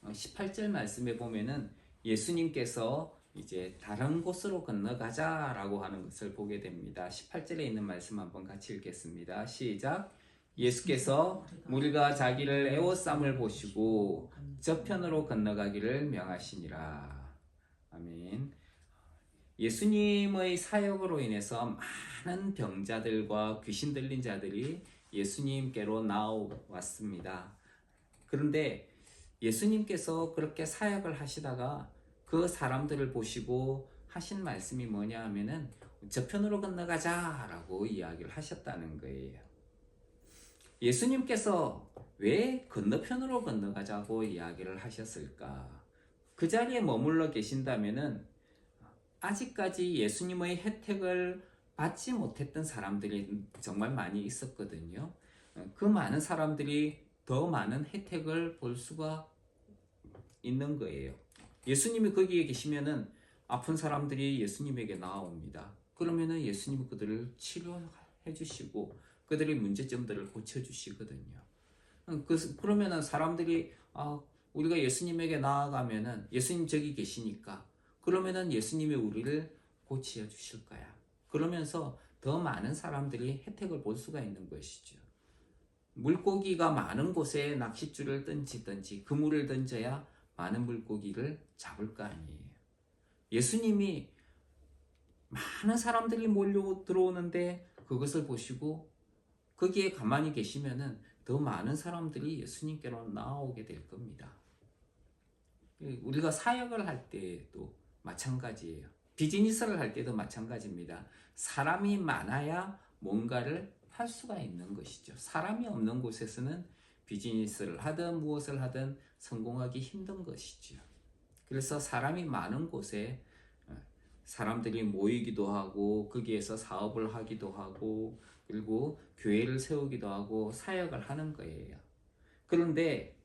18절 말씀에 보면은 예수님께서 이제 다른 곳으로 건너가자라고 하는 것을 보게 됩니다. 18절에 있는 말씀 한번 같이 읽겠습니다. 시작. 예수께서 무리가 자기를 애워쌈을 보시고 저편으로 건너가기를 명하시니라. 아멘. 예수님의 사역으로 인해서 많은 병자들과 귀신 들린 자들이 예수님께로 나왔습니다. 그런데 예수님께서 그렇게 사역을 하시다가 그 사람들을 보시고 하신 말씀이 뭐냐 하면은 저편으로 건너가자 라고 이야기를 하셨다는 거예요. 예수님께서 왜 건너편으로 건너가자고 이야기를 하셨을까? 그 자리에 머물러 계신다면은 아직까지 예수님의 혜택을 받지 못했던 사람들이 정말 많이 있었거든요. 그 많은 사람들이 더 많은 혜택을 볼 수가 있는 거예요. 예수님이 거기에 계시면은 아픈 사람들이 예수님에게 나옵니다. 그러면은 예수님이 그들을 치료해 주시고 그들의 문제점들을 고쳐 주시거든요. 그러면은 사람들이 우리가 예수님에게 나아가면은 예수님 저기 계시니까 그러면은 예수님이 우리를 고쳐 주실 거야. 그러면서 더 많은 사람들이 혜택을 볼 수가 있는 것이죠. 물고기가 많은 곳에 낚싯줄을 던지든지 그물을 던져야 많은 물고기를 잡을 거 아니에요. 예수님이 많은 사람들이 몰려 들어오는데 그것을 보시고 거기에 가만히 계시면은 더 많은 사람들이 예수님께로 나오게 될 겁니다. 우리가 사역을 할 때도 마찬가지예요. 비즈니스를 할 때도 마찬가지입니다. 사람이 많아야 뭔가를 할 수가 있는 것이죠. 사람이 없는 곳에서는 비즈니스를 하든 무엇을 하든 성공하기 힘든 것이죠. 그래서 사람이 많은 곳에 사람들이 모이기도 하고 거기에서 사업을 하기도 하고 그리고 교회를 세우기도 하고 사역을 하는 거예요. 그런데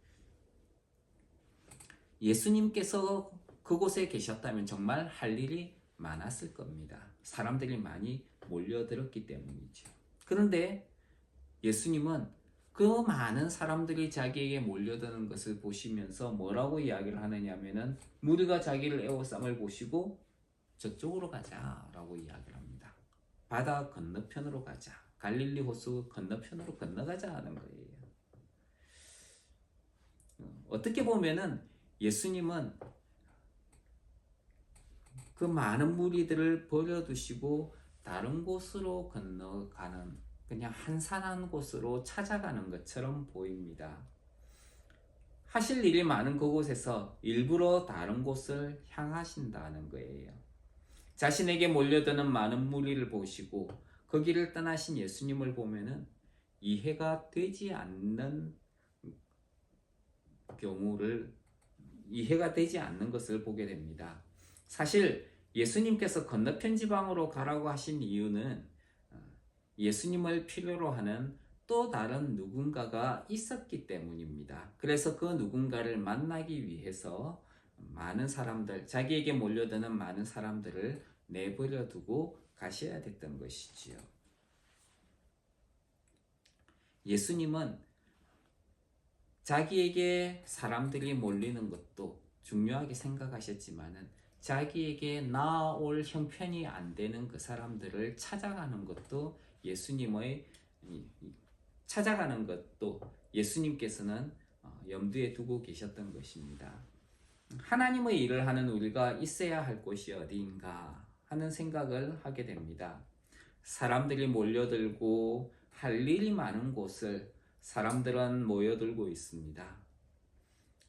예수님께서 그곳에 계셨다면 정말 할 일이 많았을 겁니다. 사람들이 많이 몰려들었기 때문이죠. 그런데 예수님은 그 많은 사람들이 자기에게 몰려드는 것을 보시면서 뭐라고 이야기를 하느냐 하면은 무리가 자기를 애워쌈을 보시고 저쪽으로 가자라고 이야기를 합니다. 바다 건너편으로 가자. 갈릴리 호수 건너편으로 건너가자 하는 거예요. 어떻게 보면은 예수님은 그 많은 무리들을 버려두시고 다른 곳으로 건너가는 그냥 한산한 곳으로 찾아가는 것처럼 보입니다. 하실 일이 많은 그곳에서 일부러 다른 곳을 향하신다는 거예요. 자신에게 몰려드는 많은 무리를 보시고 거기를 떠나신 예수님을 보면은 이해가 되지 않는 이해가 되지 않는 것을 보게 됩니다. 사실 예수님께서 건너편 지방으로 가라고 하신 이유는 예수님을 필요로 하는 또 다른 누군가가 있었기 때문입니다. 그래서 그 누군가를 만나기 위해서 많은 사람들, 자기에게 몰려드는 많은 사람들을 내버려 두고 가셔야 됐던 것이지요. 예수님은 자기에게 사람들이 몰리는 것도 중요하게 생각하셨지만은 자기에게 나아올 형편이 안 되는 그 사람들을 찾아가는 것도 예수님께서는 염두에 두고 계셨던 것입니다. 하나님의 일을 하는 우리가 있어야 할 곳이 어디인가 하는 생각을 하게 됩니다. 사람들이 몰려들고 할 일이 많은 곳을 사람들은 모여들고 있습니다.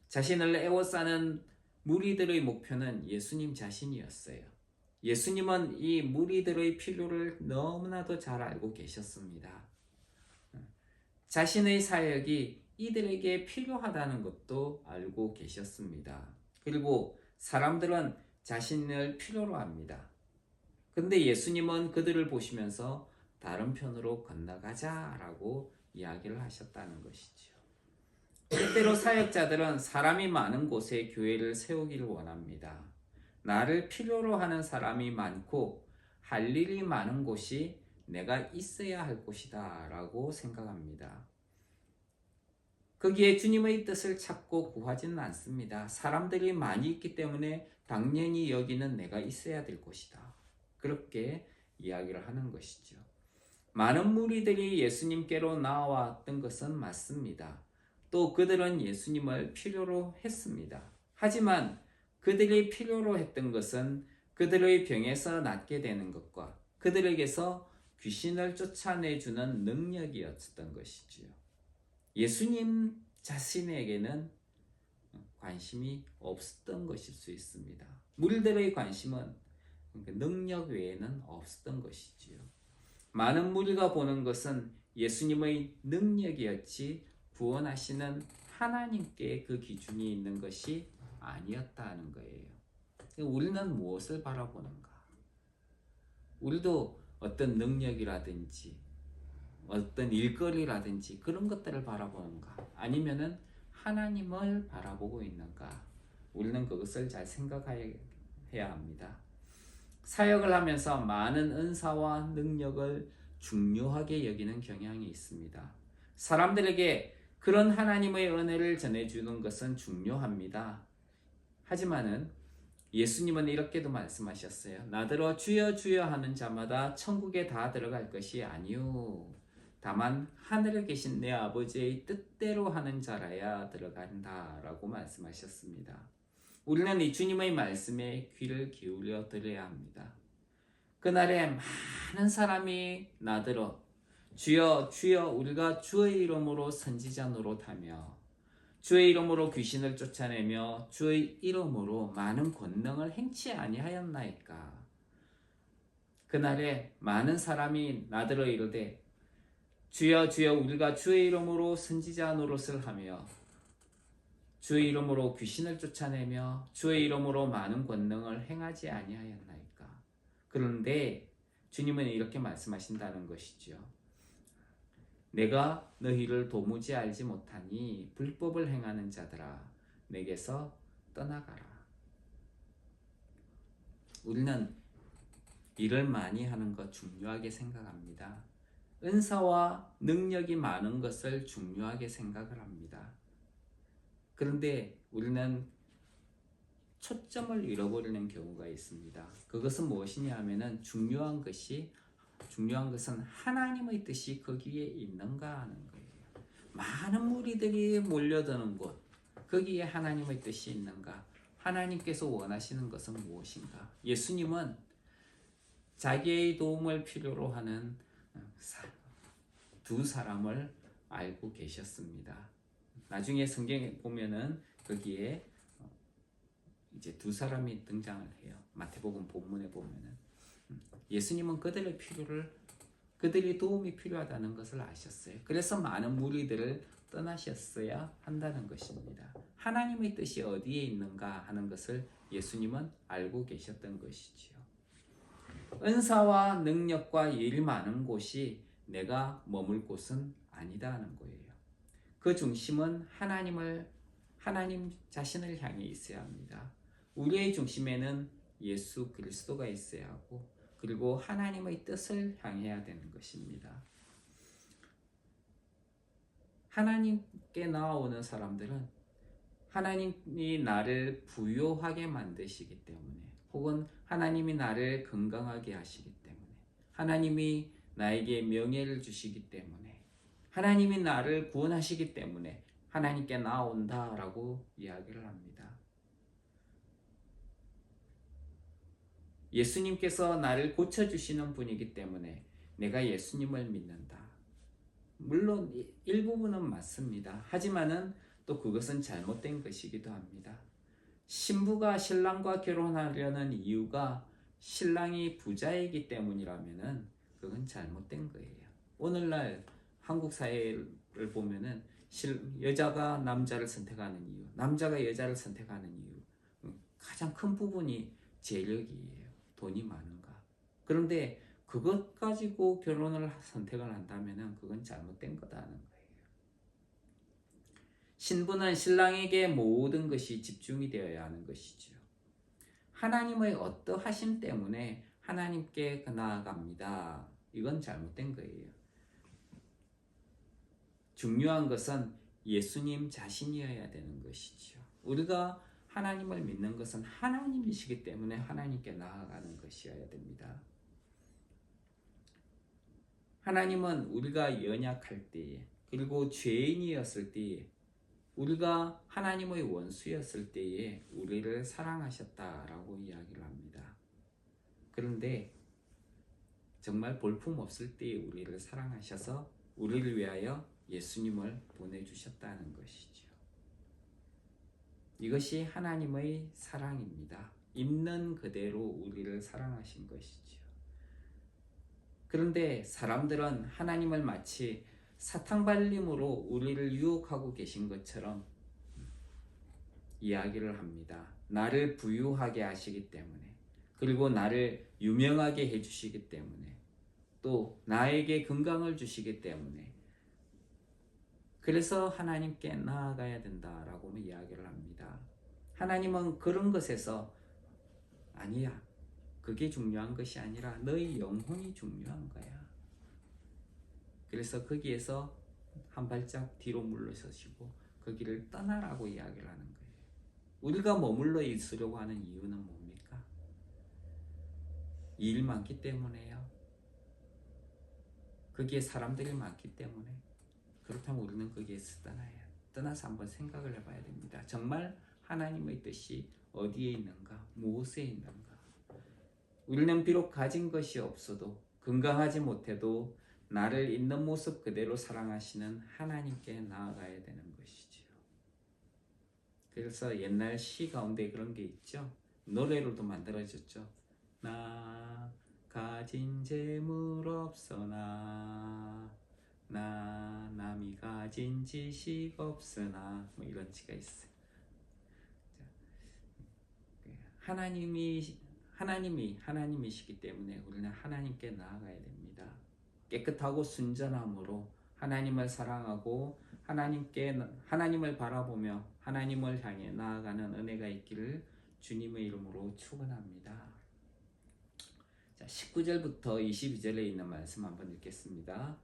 자신을 애워싸는 무리들의 목표는 예수님 자신이었어요. 예수님은 이 무리들의 필요를 너무나도 잘 알고 계셨습니다. 자신의 사역이 이들에게 필요하다는 것도 알고 계셨습니다. 그리고 사람들은 자신을 필요로 합니다. 그런데 예수님은 그들을 보시면서 다른 편으로 건너가자라고 이야기를 하셨다는 것이죠. 때때로 사역자들은 사람이 많은 곳에 교회를 세우기를 원합니다. 나를 필요로 하는 사람이 많고 할 일이 많은 곳이 내가 있어야 할 곳이다 라고 생각합니다. 거기에 주님의 뜻을 찾고 구하지는 않습니다. 사람들이 많이 있기 때문에 당연히 여기는 내가 있어야 될 곳이다. 그렇게 이야기를 하는 것이죠. 많은 무리들이 예수님께로 나왔던 것은 맞습니다. 또 그들은 예수님을 필요로 했습니다. 하지만 그들이 필요로 했던 것은 그들의 병에서 낫게 되는 것과 그들에게서 귀신을 쫓아내주는 능력이었던 것이지요. 예수님 자신에게는 관심이 없었던 것일 수 있습니다. 무리들의 관심은 능력 외에는 없었던 것이지요. 많은 무리가 보는 것은 예수님의 능력이었지 구원하시는 하나님께 그 기준이 있는 것이 아니었다는 거예요. 우리는 무엇을 바라보는가? 우리도 어떤 능력이라든지 어떤 일거리라든지 그런 것들을 바라보는가? 아니면은 하나님을 바라보고 있는가? 우리는 그것을 잘 생각해야 합니다. 사역을 하면서 많은 은사와 능력을 중요하게 여기는 경향이 있습니다. 사람들에게 그런 하나님의 은혜를 전해주는 것은 중요합니다. 하지만은 예수님은 이렇게도 말씀하셨어요. 나더러 주여 주여 하는 자마다 천국에 다 들어갈 것이 아니요 다만 하늘에 계신 내 아버지의 뜻대로 하는 자라야 들어간다 라고 말씀하셨습니다. 우리는 이 주님의 말씀에 귀를 기울여 들어야 합니다. 그날에 많은 사람이 나더러 주여 주여 우리가 주의 이름으로 선지자 노릇하며 주의 이름으로 귀신을 쫓아내며 주의 이름으로 많은 권능을 행치 아니하였나이까. 그날에 많은 사람이 나더러 이르되 주여 주여 우리가 주의 이름으로 선지자 노릇을 하며 주의 이름으로 귀신을 쫓아내며 주의 이름으로 많은 권능을 행하지 아니하였나이까. 그런데 주님은 이렇게 말씀하신다는 것이죠. 내가 너희를 도무지 알지 못하니 불법을 행하는 자들아 내게서 떠나가라. 우리는 일을 많이 하는 것 중요하게 생각합니다. 은사와 능력이 많은 것을 중요하게 생각을 합니다. 그런데 우리는 초점을 잃어버리는 경우가 있습니다. 그것은 무엇이냐 하면은 중요한 것은 하나님의 뜻이 거기에 있는가 하는 거예요. 많은 무리들이 몰려드는 곳, 거기에 하나님의 뜻이 있는가? 하나님께서 원하시는 것은 무엇인가? 예수님은 자기의 도움을 필요로 하는 두 사람을 알고 계셨습니다. 나중에 성경에 보면은 거기에 이제 두 사람이 등장을 해요. 마태복음 본문에 보면은 예수님은 그들이 도움이 필요하다는 것을 아셨어요. 그래서 많은 무리들을 떠나셨어야 한다는 것입니다. 하나님의 뜻이 어디에 있는가 하는 것을 예수님은 알고 계셨던 것이지요. 은사와 능력과 일이 많은 곳이 내가 머물 곳은 아니다 하는 거예요. 그 중심은 하나님 자신을 향해 있어야 합니다. 우리의 중심에는 예수 그리스도가 있어야 하고 그리고 하나님의 뜻을 향해야 되는 것입니다. 하나님께 나아오는 사람들은 하나님이 나를 부요하게 만드시기 때문에 혹은 하나님이 나를 건강하게 하시기 때문에 하나님이 나에게 명예를 주시기 때문에 하나님이 나를 구원하시기 때문에 하나님께 나아온다라고 이야기를 합니다. 예수님께서 나를 고쳐주시는 분이기 때문에 내가 예수님을 믿는다. 물론 일부분은 맞습니다. 하지만은 또 그것은 잘못된 것이기도 합니다. 신부가 신랑과 결혼하려는 이유가 신랑이 부자이기 때문이라면은 그건 잘못된 거예요. 오늘날 한국 사회를 보면은 여자가 남자를 선택하는 이유, 남자가 여자를 선택하는 이유, 가장 큰 부분이 재력이에요. 돈이 많은가. 그런데 그것 가지고 결혼을 선택을 한다면은 그건 잘못된 거다는 거예요. 신부는 신랑에게 모든 것이 집중이 되어야 하는 것이죠. 하나님의 어떠하심 때문에 하나님께 나아갑니다. 이건 잘못된 거예요. 중요한 것은 예수님 자신이어야 되는 것이죠. 우리가 하나님을 믿는 것은 하나님이시기 때문에 하나님께 나아가는 것이어야 됩니다. 하나님은 우리가 연약할 때에, 그리고 죄인이었을 때에, 우리가 하나님의 원수였을 때에 우리를 사랑하셨다라고 이야기를 합니다. 그런데 정말 볼품없을 때에 우리를 사랑하셔서 우리를 위하여 예수님을 보내주셨다는 것이죠. 이것이 하나님의 사랑입니다. 있는 그대로 우리를 사랑하신 것이죠. 그런데 사람들은 하나님을 마치 사탕발림으로 우리를 유혹하고 계신 것처럼 이야기를 합니다. 나를 부유하게 하시기 때문에, 그리고 나를 유명하게 해주시기 때문에, 또 나에게 건강을 주시기 때문에, 그래서 하나님께 나아가야 된다라고 이야기를 합니다. 하나님은 그런 것에서 아니야, 그게 중요한 것이 아니라 너의 영혼이 중요한 거야. 그래서 거기에서 한 발짝 뒤로 물러서시고 그 길을 떠나라고 이야기를 하는 거예요. 우리가 머물러 있으려고 하는 이유는 뭡니까? 일 많기 때문에요. 거기에 사람들이 많기 때문에. 그렇다면 우리는 거기에서 떠나서 한번 생각을 해봐야 됩니다. 정말 하나님의 뜻이 어디에 있는가? 무엇에 있는가? 우리는 비록 가진 것이 없어도, 건강하지 못해도 나를 있는 모습 그대로 사랑하시는 하나님께 나아가야 되는 것이지요. 그래서 옛날 시 가운데 그런 게 있죠. 노래로도 만들어졌죠. 나 가진 재물 없으나, 나 남이 가진 지식 없으나, 뭐 이런 시가 있어요. 하나님이시기 때문에 우리는 하나님께 나아가야 됩니다. 깨끗하고 순전함으로 하나님을 사랑하고 하나님을 바라보며 하나님을 향해 나아가는 은혜가 있기를 주님의 이름으로 축원합니다. 자, 19절부터 22절에 있는 말씀 한번 읽겠습니다.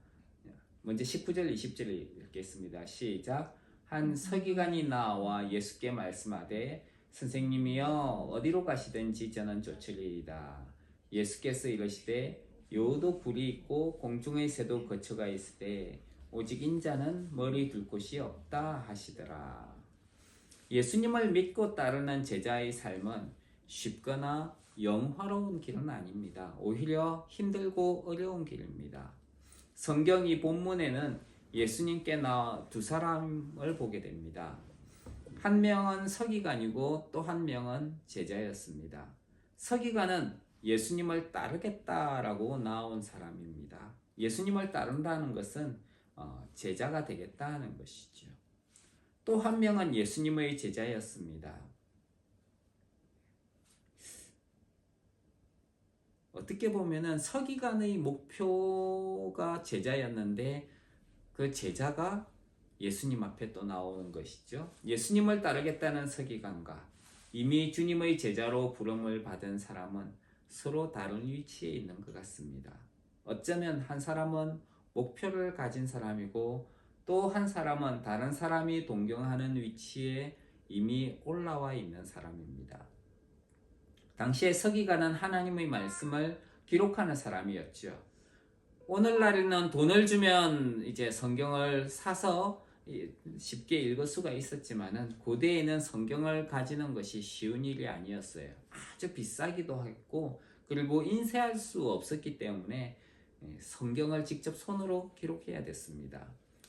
먼저 19절 20절 읽겠습니다. 시작. 한 서기관이 나와 예수께 말씀하되 선생님이여 어디로 가시든지 저는 쫓으리이다. 예수께서 이르시되 여도 불이 있고 공중의 새도 거처가 있으되 오직 인자는 머리 둘 곳이 없다 하시더라. 예수님을 믿고 따르는 제자의 삶은 쉽거나 영화로운 길은 아닙니다. 오히려 힘들고 어려운 길입니다. 성경 이 본문에는 예수님께 나와 두 사람을 보게 됩니다. 한 명은 서기관이고 또 한 명은 제자였습니다. 서기관은 예수님을 따르겠다라고 나온 사람입니다. 예수님을 따른다는 것은 제자가 되겠다는 것이죠. 또 한 명은 예수님의 제자였습니다. 어떻게 보면은 서기관의 목표가 제자였는데 그 제자가 예수님 앞에 또 나오는 것이죠. 예수님을 따르겠다는 서기관과 이미 주님의 제자로 부름을 받은 사람은 서로 다른 위치에 있는 것 같습니다. 어쩌면 한 사람은 목표를 가진 사람이고 또 한 사람은 다른 사람이 동경하는 위치에 이미 올라와 있는 사람입니다. 당시에 서기관은 하나님의 말씀을 기록하는 사람이었죠. 오늘날에는 돈을 주면 이제 성경을 사서 쉽게 읽을 수가 있었지만은 고대에는 성경을 가지는 것이 쉬운 일이 아니었어요. 아주 비싸기도 했고 그리고 인쇄할 수 없었기 때문에 성경을 직접 손으로 기록해야 됐습니다.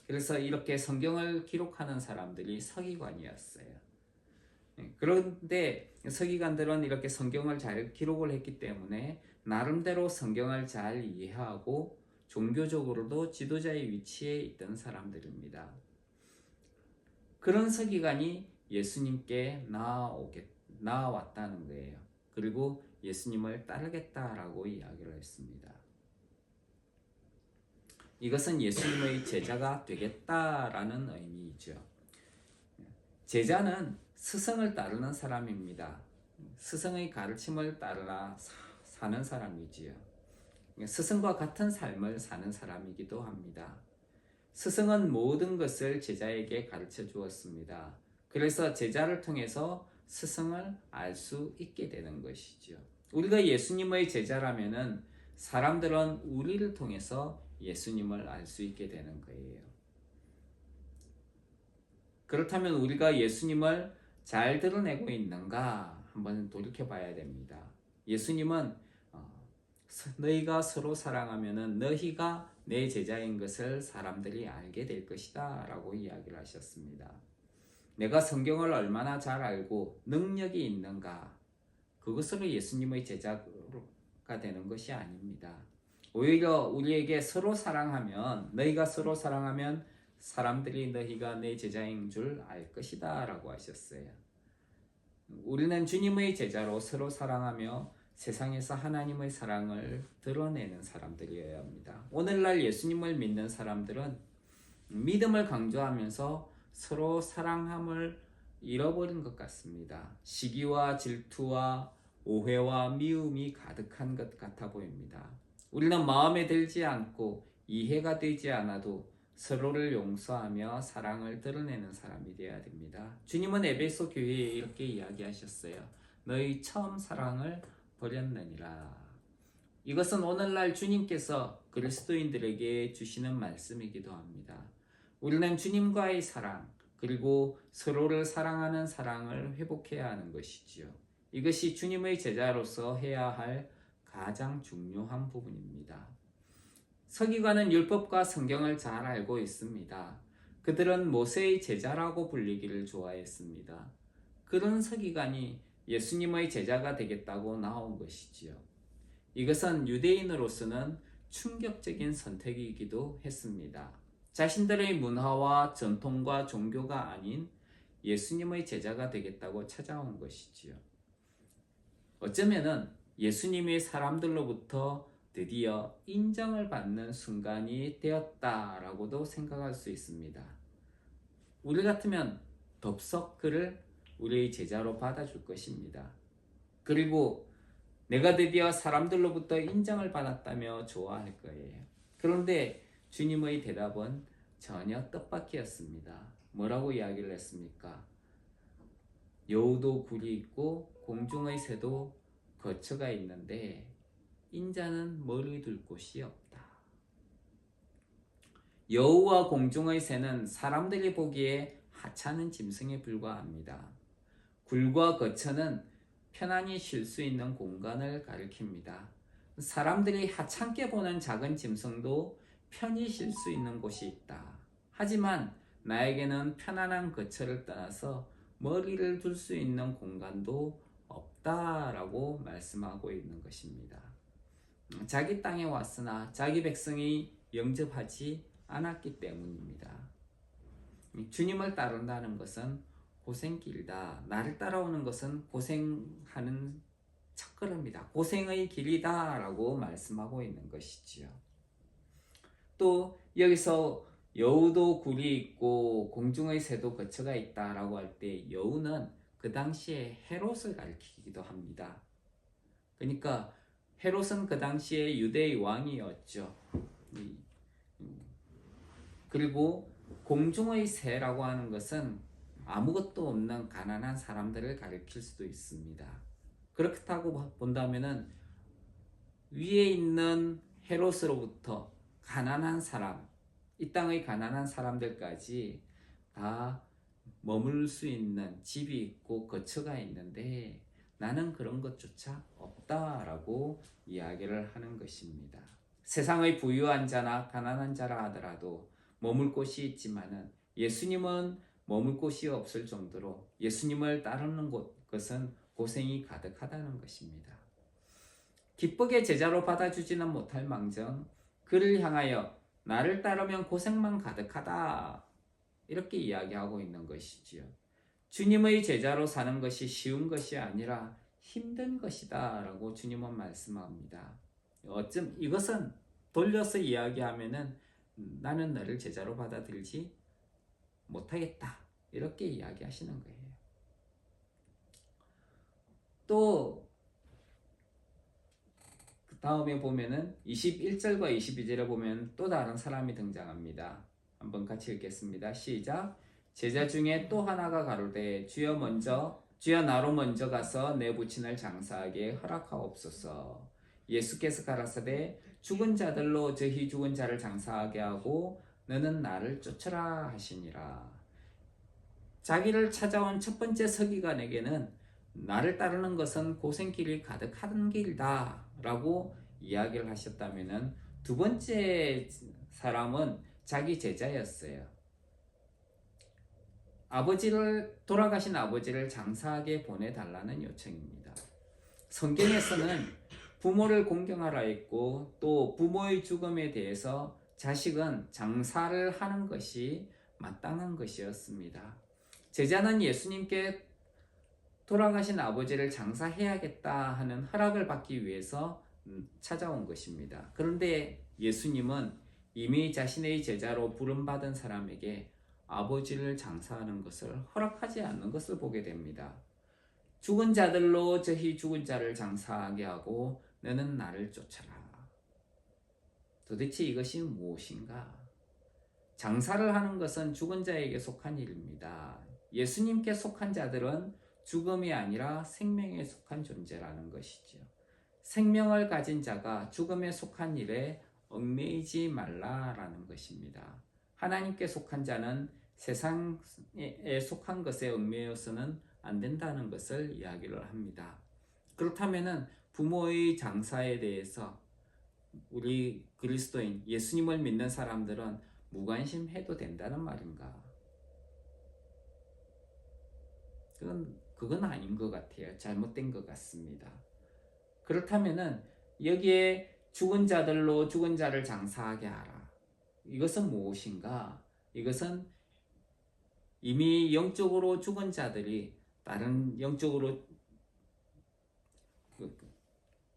그래서 이렇게 성경을 기록하는 사람들이 서기관이었어요. 그런데 서기관들은 이렇게 성경을 잘 기록을 했기 때문에 나름대로 성경을 잘 이해하고 종교적으로도 지도자의 위치에 있던 사람들입니다. 그런 서기관이 예수님께 나아왔다는 거예요. 그리고 예수님을 따르겠다라고 이야기를 했습니다. 이것은 예수님의 제자가 되겠다라는 의미이죠. 제자는 스승을 따르는 사람입니다. 스승의 가르침을 따라 사는 사람이지요. 스승과 같은 삶을 사는 사람이기도 합니다. 스승은 모든 것을 제자에게 가르쳐 주었습니다. 그래서 제자를 통해서 스승을 알 수 있게 되는 것이죠. 우리가 예수님의 제자라면은 사람들은 우리를 통해서 예수님을 알 수 있게 되는 거예요. 그렇다면 우리가 예수님을 잘 드러내고 있는가 한번 돌이켜 봐야 됩니다. 예수님은 너희가 서로 사랑하면은 너희가 내 제자인 것을 사람들이 알게 될 것이다 라고 이야기를 하셨습니다. 내가 성경을 얼마나 잘 알고 능력이 있는가, 그것으로 예수님의 제자가 되는 것이 아닙니다. 오히려 우리에게 너희가 서로 사랑하면 사람들이 너희가 내 제자인 줄 알 것이다 라고 하셨어요. 우리는 주님의 제자로 서로 사랑하며 세상에서 하나님의 사랑을 드러내는 사람들이어야 합니다. 오늘날 예수님을 믿는 사람들은 믿음을 강조하면서 서로 사랑함을 잃어버린 것 같습니다. 시기와 질투와 오해와 미움이 가득한 것 같아 보입니다. 우리는 마음에 들지 않고 이해가 되지 않아도 서로를 용서하며 사랑을 드러내는 사람이 되어야 됩니다. 주님은 에베소 교회에 이렇게 이야기하셨어요. 너희 처음 사랑을 버렸느니라. 이것은 오늘날 주님께서 그리스도인들에게 주시는 말씀이기도 합니다. 우리는 주님과의 사랑, 그리고 서로를 사랑하는 사랑을 회복해야 하는 것이지요. 이것이 주님의 제자로서 해야 할 가장 중요한 부분입니다. 서기관은 율법과 성경을 잘 알고 있습니다. 그들은 모세의 제자라고 불리기를 좋아했습니다. 그런 서기관이 예수님의 제자가 되겠다고 나온 것이지요. 이것은 유대인으로서는 충격적인 선택이기도 했습니다. 자신들의 문화와 전통과 종교가 아닌 예수님의 제자가 되겠다고 찾아온 것이지요. 어쩌면은 예수님이 사람들로부터 드디어 인정을 받는 순간이 되었다라고도 생각할 수 있습니다. 우리 같으면 덥석 그를 우리의 제자로 받아줄 것입니다. 그리고 내가 드디어 사람들로부터 인정을 받았다며 좋아할 거예요. 그런데 주님의 대답은 전혀 뜻밖이었습니다. 뭐라고 이야기를 했습니까? 여우도 굴이 있고 공중의 새도 거처가 있는데 인자는 머리 둘 곳이 없다. 여우와 공중의 새는 사람들이 보기에 하찮은 짐승에 불과합니다. 굴과 거처는 편안히 쉴 수 있는 공간을 가리킵니다. 사람들이 하찮게 보는 작은 짐승도 편히 쉴 수 있는 곳이 있다. 하지만 나에게는 편안한 거처를 떠나서 머리를 둘 수 있는 공간도 없다라고 말씀하고 있는 것입니다. 자기 땅에 왔으나 자기 백성이 영접하지 않았기 때문입니다. 주님을 따른다는 것은 고생길이다. 나를 따라오는 것은 고생하는 첫걸음이다. 고생의 길이다 라고 말씀하고 있는 것이지요. 또 여기서 여우도 굴이 있고 공중의 새도 거처가 있다 라고 할 때 여우는 그 당시에 헤롯을 가리키기도 합니다. 그러니까 헤롯은 그 당시에 유대의 왕이었죠. 그리고 공중의 새라고 하는 것은 아무것도 없는 가난한 사람들을 가리킬 수도 있습니다. 그렇다고 본다면은 위에 있는 헤롯으로부터 가난한 사람, 이 땅의 가난한 사람들까지 다 머물 수 있는 집이 있고 거처가 있는데 나는 그런 것조차 없다라고 이야기를 하는 것입니다. 세상의 부유한 자나 가난한 자라 하더라도 머물 곳이 있지만은 예수님은 머물 곳이 없을 정도로 예수님을 따르는 것은 고생이 가득하다는 것입니다. 기쁘게 제자로 받아주지는 못할 망정 그를 향하여 나를 따르면 고생만 가득하다 이렇게 이야기하고 있는 것이지요. 주님의 제자로 사는 것이 쉬운 것이 아니라 힘든 것이다 라고 주님은 말씀합니다. 이것은 돌려서 이야기하면은 나는 너를 제자로 받아들이지 못하겠다 이렇게 이야기하시는 거예요. 또 다음에 보면은 21절과 22절에 보면 또 다른 사람이 등장합니다. 한번 같이 읽겠습니다. 시작. 제자 중에 또 하나가 가로되 주여 나로 먼저 가서 내 부친을 장사하게 허락하옵소서. 예수께서 가라사대 죽은 자들로 저희 죽은 자를 장사하게 하고 너는 나를 쫓으라 하시니라. 자기를 찾아온 첫 번째 서기관에게는 나를 따르는 것은 고생길이 가득한 길이다 라고 이야기를 하셨다면, 두 번째 사람은 자기 제자였어요. 돌아가신 아버지를 장사하게 보내달라는 요청입니다. 성경에서는 부모를 공경하라 했고, 또 부모의 죽음에 대해서 자식은 장사를 하는 것이 마땅한 것이었습니다. 제자는 예수님께 돌아가신 아버지를 장사해야겠다 하는 허락을 받기 위해서 찾아온 것입니다. 그런데 예수님은 이미 자신의 제자로 부름받은 사람에게 아버지를 장사하는 것을 허락하지 않는 것을 보게 됩니다. 죽은 자들로 저희 죽은 자를 장사하게 하고 너는 나를 쫓아라. 도대체 이것이 무엇인가? 장사를 하는 것은 죽은 자에게 속한 일입니다. 예수님께 속한 자들은 죽음이 아니라 생명에 속한 존재라는 것이죠. 생명을 가진 자가 죽음에 속한 일에 얽매이지 말라라는 것입니다. 하나님께 속한 자는 세상에 속한 것에 얽매여서는 안 된다는 것을 이야기를 합니다. 그렇다면 부모의 장사에 대해서 우리 그리스도인 예수님을 믿는 사람들은 무관심해도 된다는 말인가? 그건 아닌 것 같아요. 잘못된 것 같습니다. 그렇다면은 여기에 죽은 자들로 죽은 자를 장사하게 하라. 이것은 무엇인가? 이것은 이미 영적으로 죽은 자들이 다른 영적으로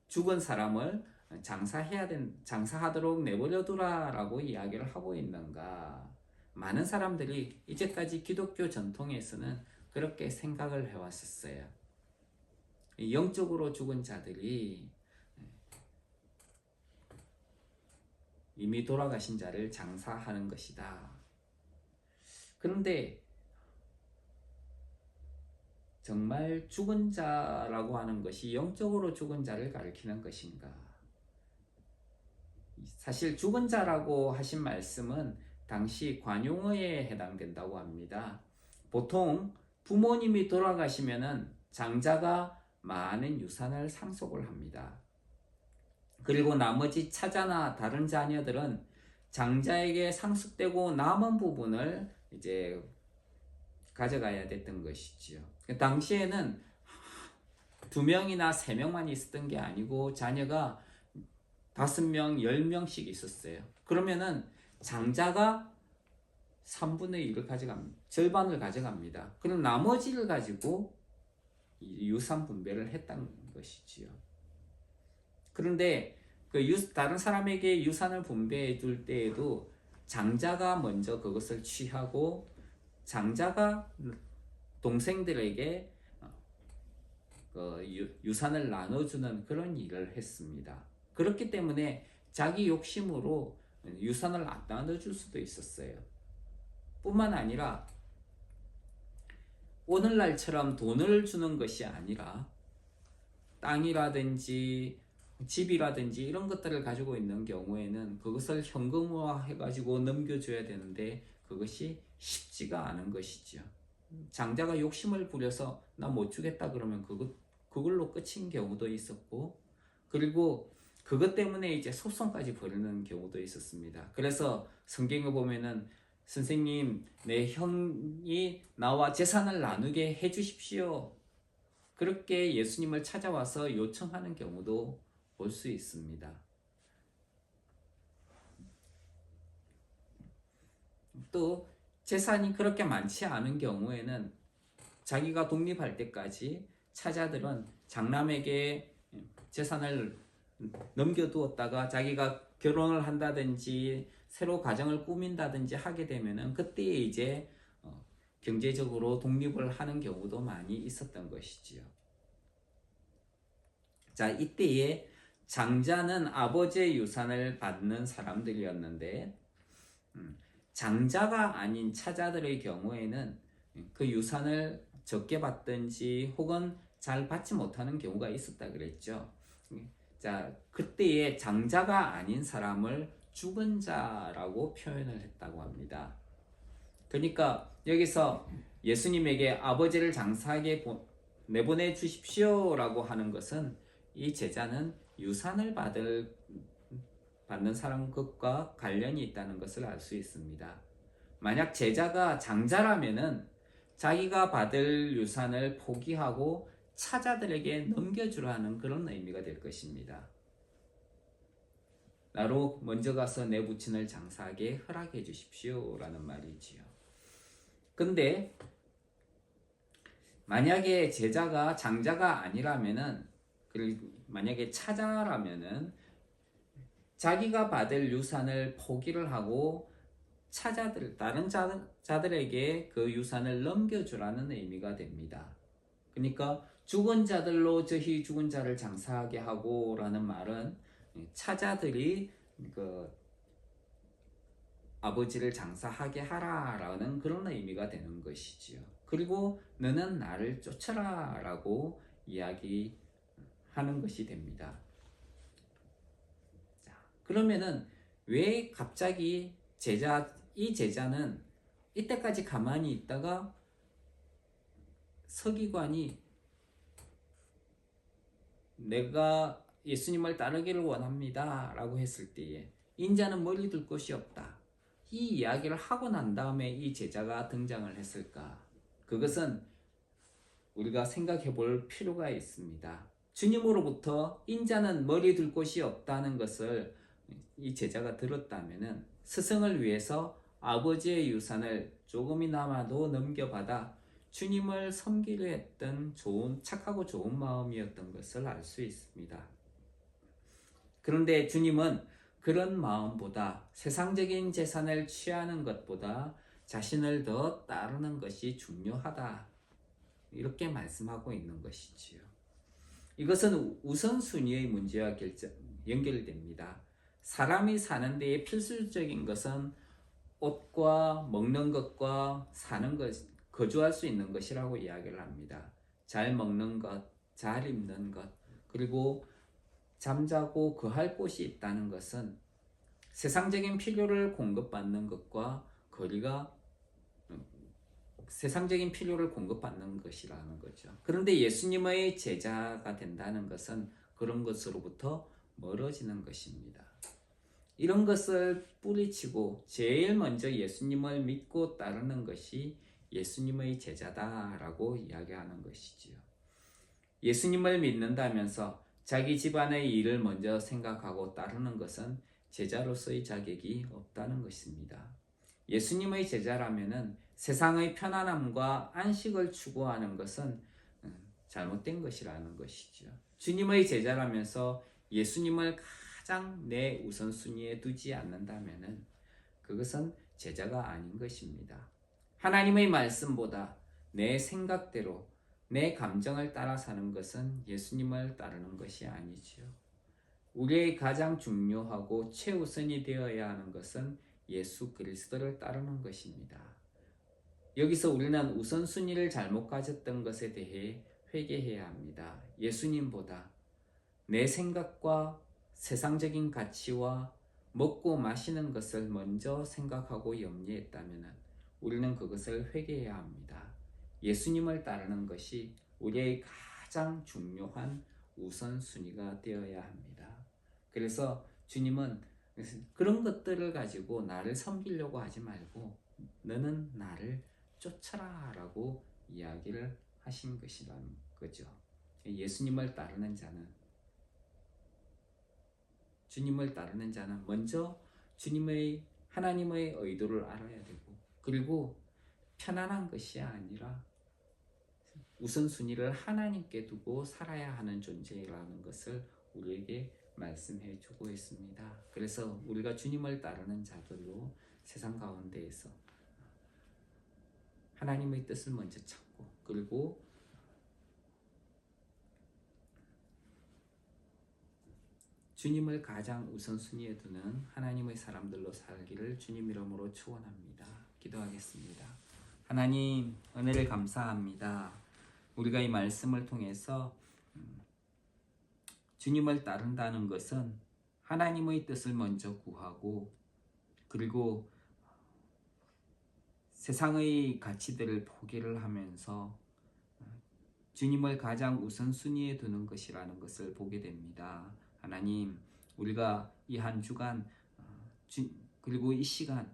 죽은 사람을 장사하도록 내버려 두라라고 이야기를 하고 있는가? 많은 사람들이 이제까지 기독교 전통에서는 그렇게 생각을 해왔었어요. 영적으로 죽은 자들이 이미 돌아가신 자를 장사하는 것이다. 그런데 정말 죽은 자라고 하는 것이 영적으로 죽은 자를 가리키는 것인가? 사실 죽은 자라고 하신 말씀은 당시 관용어에 해당된다고 합니다. 보통 부모님이 돌아가시면은 장자가 많은 유산을 상속을 합니다. 그리고 나머지 차자나 다른 자녀들은 장자에게 상속되고 남은 부분을 이제 가져가야 됐던 것이지요. 당시에는 2명이나 3명만 있었던 게 아니고 자녀가 5명, 10명씩 있었어요. 그러면은 장자가 3분의 1을 가져갑니다. 절반을 가져갑니다. 그럼 나머지를 가지고 유산 분배를 했다는 것이지요. 그런데 다른 사람에게 유산을 분배해 줄 때에도 장자가 먼저 그것을 취하고 장자가 동생들에게 유산을 나눠주는 그런 일을 했습니다. 그렇기 때문에 자기 욕심으로 유산을 안 나눠줄 수도 있었어요. 뿐만 아니라 오늘날처럼 돈을 주는 것이 아니라 땅이라든지 집이라든지 이런 것들을 가지고 있는 경우에는 그것을 현금화 해가지고 넘겨줘야 되는데 그것이 쉽지가 않은 것이죠. 장자가 욕심을 부려서 나 못 주겠다 그러면 그걸로 끝인 경우도 있었고, 그리고 그것 때문에 이제 소송까지 벌이는 경우도 있었습니다. 그래서 성경에 보면은 선생님, 내 형이 나와 재산을 나누게 해주십시오. 그렇게 예수님을 찾아와서 요청하는 경우도 볼 수 있습니다. 또 재산이 그렇게 많지 않은 경우에는 자기가 독립할 때까지 차자들은 장남에게 재산을 넘겨두었다가 자기가 결혼을 한다든지 새로 가정을 꾸민다든지 하게 되면은 그때 이제 경제적으로 독립을 하는 경우도 많이 있었던 것이지요. 자, 이때에 장자는 아버지의 유산을 받는 사람들이었는데 장자가 아닌 차자들의 경우에는 그 유산을 적게 받든지 혹은 잘 받지 못하는 경우가 있었다 그랬죠. 자, 그때의 장자가 아닌 사람을 죽은 자라고 표현을 했다고 합니다. 그러니까 여기서 예수님에게 아버지를 장사하게 내보내 주십시오라고 하는 것은 이 제자는 유산을 받는 사람 것과 관련이 있다는 것을 알 수 있습니다. 만약 제자가 장자라면은 자기가 받을 유산을 포기하고 차자들에게 넘겨주라는 그런 의미가 될 것입니다. 나로 먼저 가서 내 부친을 장사하게 허락해 주십시오라는 말이지요. 근데 만약에 제자가 장자가 아니라면은, 만약에 차자라면은 자기가 받을 유산을 포기를 하고 다른 자들에게 그 유산을 넘겨주라는 의미가 됩니다. 그러니까 죽은 자들로 저희 죽은 자를 장사하게 하고라는 말은 차자들이 그 아버지를 장사하게 하라라는 그런 의미가 되는 것이지요. 그리고 너는 나를 쫓아라라고 이야기하는 것이 됩니다. 자, 그러면은 왜 갑자기 이 제자는 이때까지 가만히 있다가 서기관이 내가 예수님을 따르기를 원합니다 라고 했을 때에 인자는 멀리 둘 곳이 없다, 이 이야기를 하고 난 다음에 이 제자가 등장을 했을까? 그것은 우리가 생각해 볼 필요가 있습니다. 주님으로부터 인자는 머리 둘 곳이 없다는 것을 이 제자가 들었다면 스승을 위해서 아버지의 유산을 조금이나마도 넘겨받아 주님을 섬기려 했던 착하고 좋은 마음이었던 것을 알 수 있습니다. 그런데 주님은 그런 마음보다 세상적인 재산을 취하는 것보다 자신을 더 따르는 것이 중요하다, 이렇게 말씀하고 있는 것이지요. 이것은 우선순위의 문제와 연결됩니다. 사람이 사는 데에 필수적인 것은 옷과 먹는 것과 사는 것, 거주할 수 있는 것이라고 이야기를 합니다. 잘 먹는 것, 잘 입는 것, 그리고 잠자고 거할 곳이 있다는 것은 세상적인 필요를 공급받는 것과 세상적인 필요를 공급받는 것이라는 거죠. 그런데 예수님의 제자가 된다는 것은 그런 것으로부터 멀어지는 것입니다. 이런 것을 뿌리치고 제일 먼저 예수님을 믿고 따르는 것이 예수님의 제자다라고 이야기하는 것이지요. 예수님을 믿는다면서 자기 집안의 일을 먼저 생각하고 따르는 것은 제자로서의 자격이 없다는 것입니다. 예수님의 제자라면은 세상의 편안함과 안식을 추구하는 것은 잘못된 것이라는 것이죠. 주님의 제자라면서 예수님을 가장 내 우선순위에 두지 않는다면은 그것은 제자가 아닌 것입니다. 하나님의 말씀보다 내 생각대로 내 감정을 따라 사는 것은 예수님을 따르는 것이 아니지요. 우리의 가장 중요하고 최우선이 되어야 하는 것은 예수 그리스도를 따르는 것입니다. 여기서 우리는 우선순위를 잘못 가졌던 것에 대해 회개해야 합니다. 예수님보다 내 생각과 세상적인 가치와 먹고 마시는 것을 먼저 생각하고 염려했다면 우리는 그것을 회개해야 합니다. 예수님을 따르는 것이 우리의 가장 중요한 우선순위가 되어야 합니다. 그래서 주님은 그런 것들을 가지고 나를 섬기려고 하지 말고 너는 나를 쫓아라 라고 이야기를 하신 것이라는 거죠. 주님을 따르는 자는 먼저 하나님의 의도를 알아야 되고, 그리고 편안한 것이 아니라 우선순위를 하나님께 두고 살아야 하는 존재라는 것을 우리에게 말씀해 주고 있습니다. 그래서 우리가 주님을 따르는 자들로 세상 가운데에서 하나님의 뜻을 먼저 찾고, 그리고 주님을 가장 우선순위에 두는 하나님의 사람들로 살기를 주님 이름으로 축원합니다. 기도하겠습니다. 하나님, 은혜를 감사합니다. 우리가 이 말씀을 통해서 주님을 따른다는 것은 하나님의 뜻을 먼저 구하고, 그리고 세상의 가치들을 포기를 하면서 주님을 가장 우선순위에 두는 것이라는 것을 보게 됩니다. 하나님, 우리가 이 한 주간 그리고 이 시간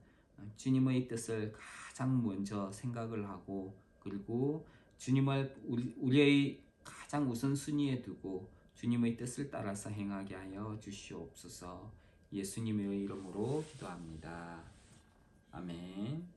주님의 뜻을 가장 먼저 생각을 하고, 그리고 주님을 우리의 가장 우선순위에 두고 주님의 뜻을 따라서 행하게 하여 주시옵소서. 예수님의 이름으로 기도합니다. 아멘.